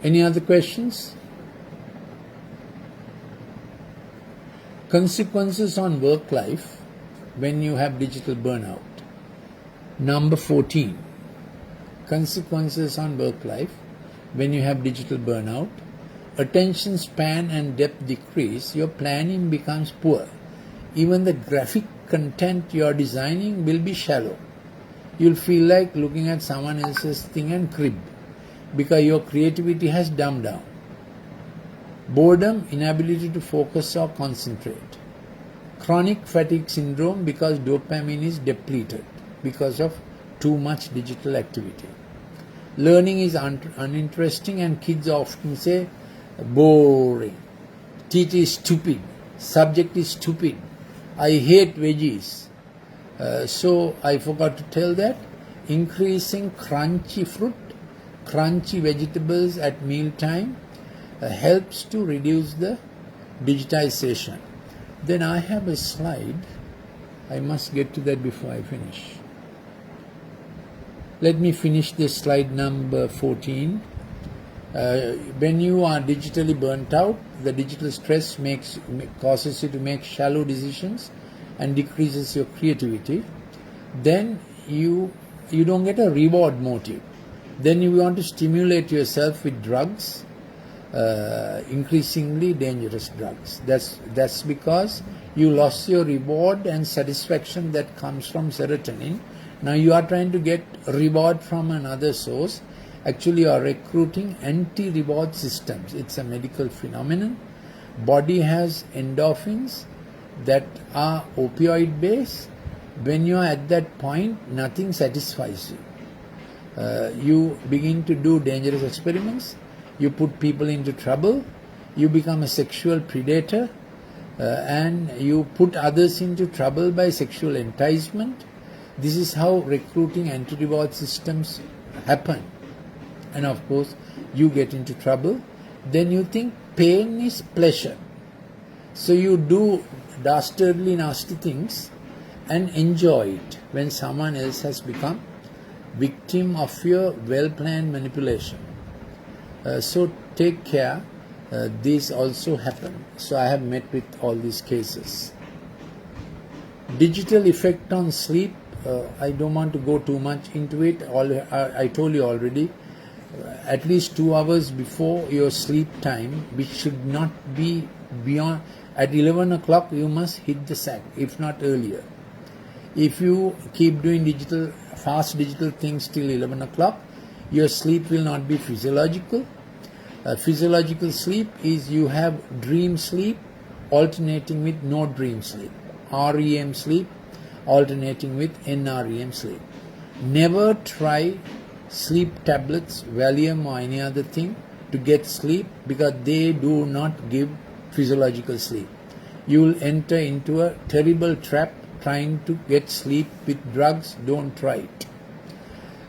Any other questions? Consequences on work life when you have digital burnout. Number 14. Consequences on work life when you have digital burnout. Attention span and depth decrease. Your planning becomes poor. Even the graphic content you are designing will be shallow. You'll feel like looking at someone else's thing and crib because your creativity has dumbed down. Boredom, inability to focus or concentrate. Chronic fatigue syndrome because dopamine is depleted because of too much digital activity. Learning is uninteresting and kids often say boring. Teacher is stupid. Subject is stupid. I hate veggies. So I forgot to tell that. Increasing crunchy fruit, crunchy vegetables at mealtime helps to reduce the digitization. Then I have a slide. I must get to that before I finish. Let me finish this slide number 14. When you are digitally burnt out, the digital stress causes you to make shallow decisions and decreases your creativity. Then you don't get a reward motive. Then you want to stimulate yourself with drugs, increasingly dangerous drugs. That's because you lost your reward and satisfaction that comes from serotonin. Now you are trying to get reward from another source. Actually you are recruiting anti-reward systems. It's a medical phenomenon. Body has endorphins that are opioid based. When you are at that point, nothing satisfies you. You begin to do dangerous experiments. You put people into trouble. You become a sexual predator. And you put others into trouble by sexual enticement. This is how recruiting anti-reward systems happen. And of course, you get into trouble. Then you think pain is pleasure. So you do dastardly, nasty things and enjoy it when someone else has become victim of your well-planned manipulation. So take care. These also happen. So I have met with all these cases. Digital effect on sleep. I don't want to go too much into it. I told you already. At least 2 hours before your sleep time, which should not be beyond. At 11 o'clock, you must hit the sack, if not earlier. If you keep doing fast digital things till 11 o'clock, your sleep will not be physiological. Physiological sleep is you have dream sleep alternating with no dream sleep. REM sleep alternating with NREM sleep. Never try sleep tablets, Valium or any other thing to get sleep because they do not give physiological sleep. You will enter into a terrible trap trying to get sleep with drugs. Don't try it.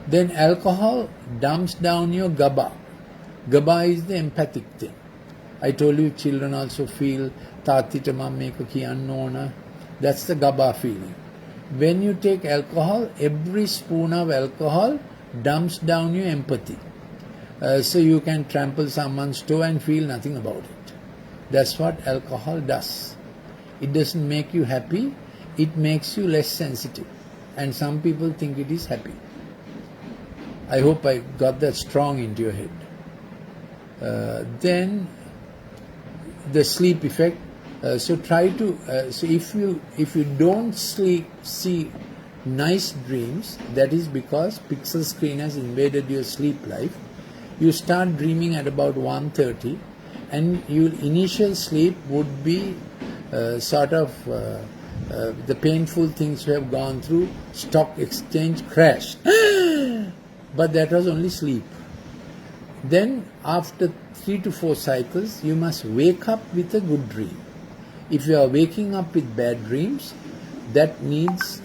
Then alcohol dumps down your GABA. GABA is the empathic thing. I told you children also feel tatita mammeka kiyanna ona. That's the GABA feeling. When you take alcohol, every spoon of alcohol dumps down your empathy. So you can trample someone's toe and feel nothing about it. That's what alcohol does. It doesn't make you happy, it makes you less sensitive. And some people think it is happy. I hope I got that strong into your head. Then the sleep effect. So try to, so if you don't see nice dreams, that is because pixel screen has invaded your sleep life. You start dreaming at about 1:30, and your initial sleep would be the painful things you have gone through, stock exchange crashed. But that was only sleep. Then after 3 to 4 cycles, you must wake up with a good dream. If you are waking up with bad dreams, that needs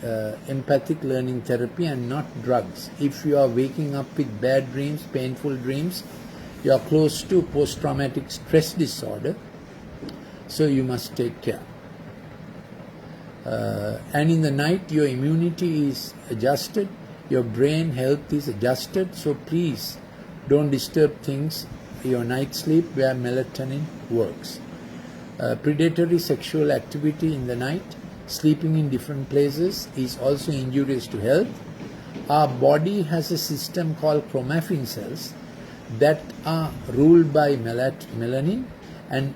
empathic learning therapy and not drugs. If you are waking up with bad dreams, painful dreams, you are close to post-traumatic stress disorder, so you must take care. And in the night, your immunity is adjusted, your brain health is adjusted, so please don't disturb things, your night sleep where melatonin works. Predatory sexual activity in the night, sleeping in different places is also injurious to health. Our body has a system called chromaffin cells that are ruled by melanin, and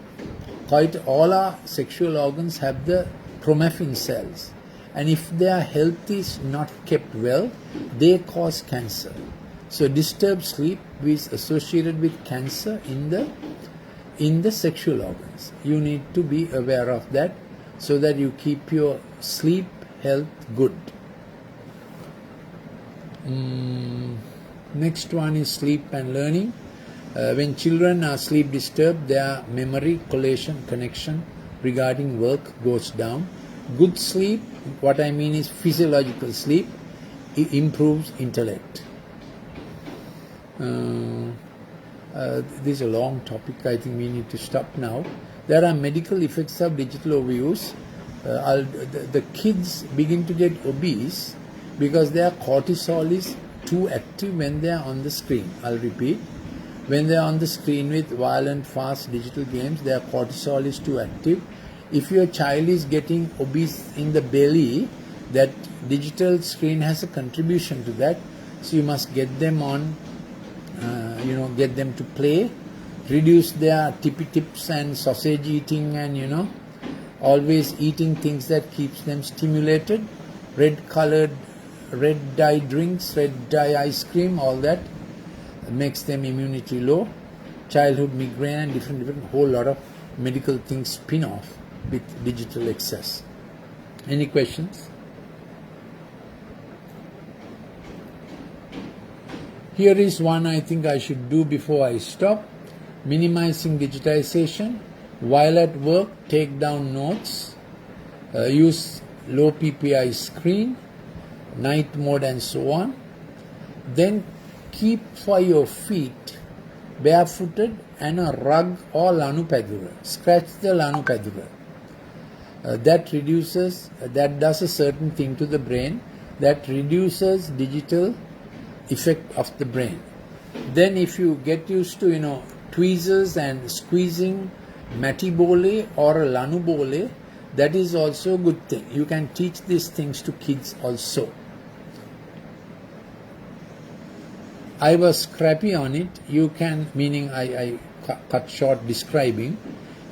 quite all our sexual organs have the chromaffin cells, and if their health is not kept well, they cause cancer. So disturbed sleep is associated with cancer in the sexual organs. You need to be aware of that so that you keep your sleep health good. Next one is sleep and learning. When children are sleep disturbed, their memory, collation, connection regarding work goes down. Good sleep, what I mean is physiological sleep, it improves intellect. This is a long topic, I think we need to stop now. There are medical effects of digital overuse. The kids begin to get obese because their cortisol is too active when they are on the screen. I'll repeat. When they are on the screen with violent, fast digital games, their cortisol is too active. If your child is getting obese in the belly, that digital screen has a contribution to that. So you must get them on, get them to play, reduce their tippy tips and sausage eating, and always eating things that keeps them stimulated. Red dye drinks, red dye ice cream, all that makes them immunity low. Childhood migraine and different whole lot of medical things spin off with digital excess. Any questions? Here is one I think I should do before I stop. Minimizing digitization. While at work, take down notes. Use low PPI screen, night mode and so on. Then keep for your feet barefooted and a rug or lanupadura. Scratch the lanupadura. That does a certain thing to the brain that reduces digital effect of the brain. Then if you get used to tweezers and squeezing matibole or a lanubole, that is also a good thing. You can teach these things to kids also. I was scrappy on it. You can, meaning I cut short describing.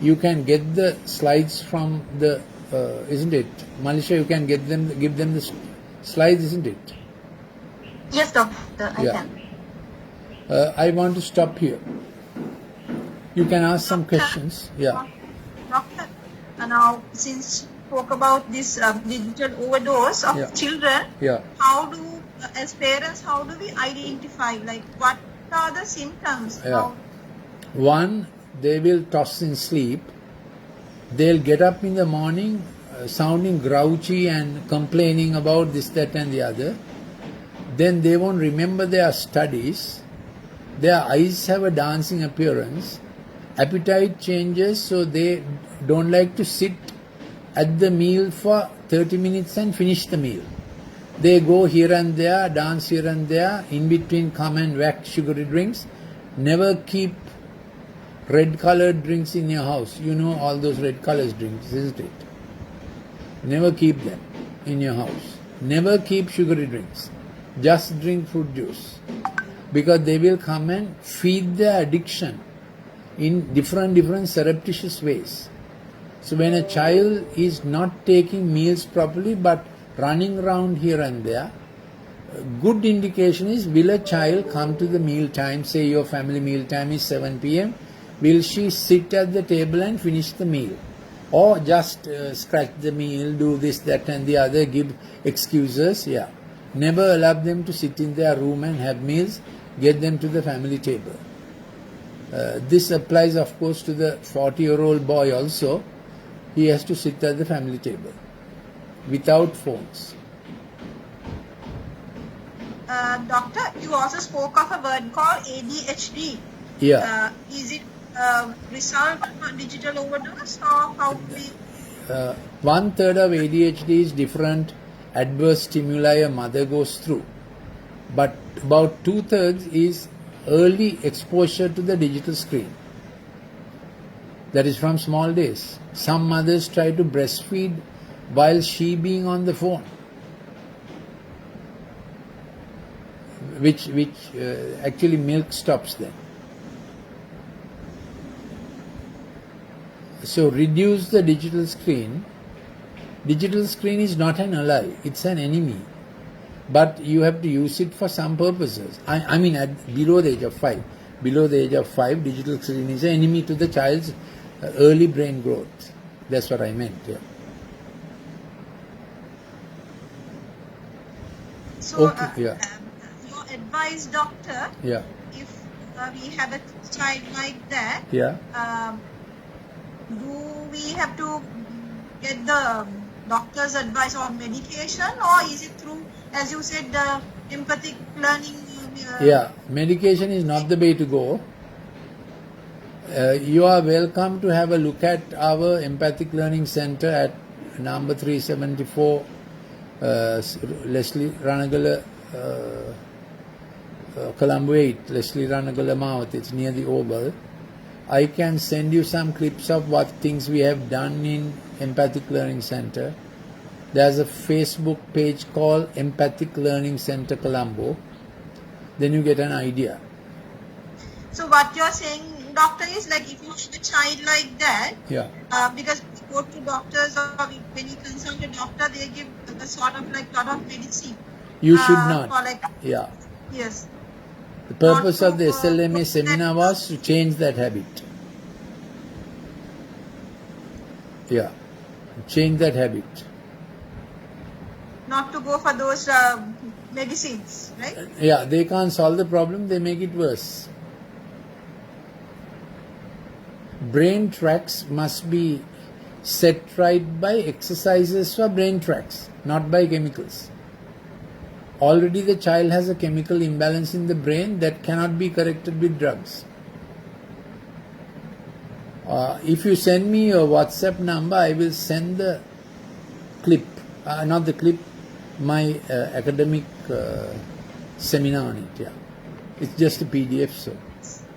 You can get the slides from the, isn't it? Malisha, you can give them the slides, isn't it? Yes, doctor, I can. I want to stop here. You can ask some questions. Yeah. Doctor, now since you spoke about this digital overdose of children, how do, as parents, how do we identify, like what are the symptoms? One, they will toss in sleep. They'll get up in the morning sounding grouchy and complaining about this, that and the other. Then they won't remember their studies. Their eyes have a dancing appearance. Appetite changes, so they don't like to sit at the meal for 30 minutes and finish the meal. They go here and there, dance here and there, in between come and whack sugary drinks. Never keep red colored drinks in your house. You know all those red colored drinks, isn't it? Never keep them in your house. Never keep sugary drinks. Just drink fruit juice. Because they will come and feed their addiction in different surreptitious ways. So when a child is not taking meals properly but running around here and there, good indication is, will a child come to the meal time, say your family meal time is 7 p.m., will she sit at the table and finish the meal? Or just scratch the meal, do this, that and the other, give excuses? Yeah. Never allow them to sit in their room and have meals, get them to the family table. This applies of course to the 40-year-old boy also. He has to sit at the family table without phones. Doctor, you also spoke of a word called ADHD. Yeah. Is it result of digital overdose, or how we? 1/3 of ADHD is different adverse stimuli a mother goes through, but about 2/3 is early exposure to the digital screen. That is from small days. Some mothers try to breastfeed while she being on the phone, which actually milk stops then. So reduce the digital screen. Digital screen is not an ally, it's an enemy. But you have to use it for some purposes. I mean, below the age of 5. Below the age of 5, digital screen is an enemy to the child's early brain growth. That's what I meant. Yeah. So, okay, yeah. Your advice, doctor, Yeah. if we have a child like that, Yeah. Do we have to get the doctor's advice on medication, or is it through, as you said, the empathic learning? Yeah, medication is not the way to go. You are welcome to have a look at our Empathic Learning Center at number 374 Leslie Ranagala, Colombo 8, Leslie Ranagala Mouth. It's near the Oval. I can send you some clips of what things we have done in Empathic Learning Center. There's a Facebook page called Empathic Learning Center Colombo. Then you get an idea. So what you're saying, doctor, is like if you have a child like that, yeah. Because we go to doctors or when you consult a doctor, they give a sort of like lot of medicine. You should not. For like, yeah. Yes. The purpose of the SLMA seminar was to change that habit. Yeah. Change that habit. Not to go for those medicines, right? Yeah, they can't solve the problem, they make it worse. Brain tracks must be set right by exercises for brain tracks, not by chemicals. Already the child has a chemical imbalance in the brain that cannot be corrected with drugs. If you send me your WhatsApp number, I will send the clip, not the clip, my academic seminar on it. Yeah, it's just a PDF, so.